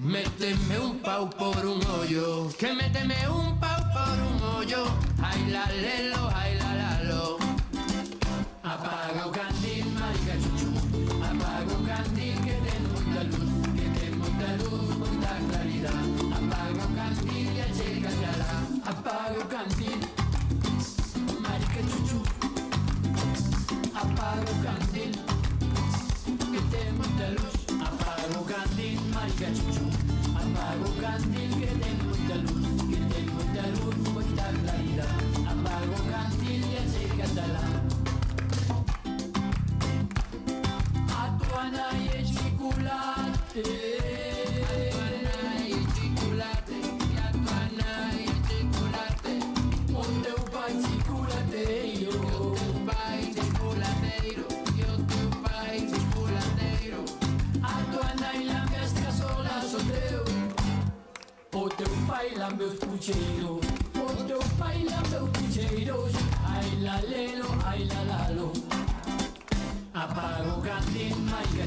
Méteme un pau por un hoyo, que méteme un pau por un hoyo. Ay la lelo, ay la lalo. Apaga o candil, marica chuchu. Apaga o candil que ten moita luz, que ten moita luz, moita claridad. Apaga o candil e achégate alá. Apaga o candil, marica chuchu. Apaga o candil que ten moita luz. Apaga o candil, marica chuchu. Apaga o candil que ten moita luz, que ten moita luz, moita claridad. Apaga o candil e achégate alá. A tua nai é chocolate, a tua nai é chocolate, e a tua nai é chocolate. O teu pai chocolateiro, o teu pai chocolateiro, e o teu pai chocolateiro. A tua nai lambe as caçolas, o teu pai lambe os pucheiros, o teu pai lambe os pucheiros. Ai la lelo, ai la lalo. Apaga o candil, marica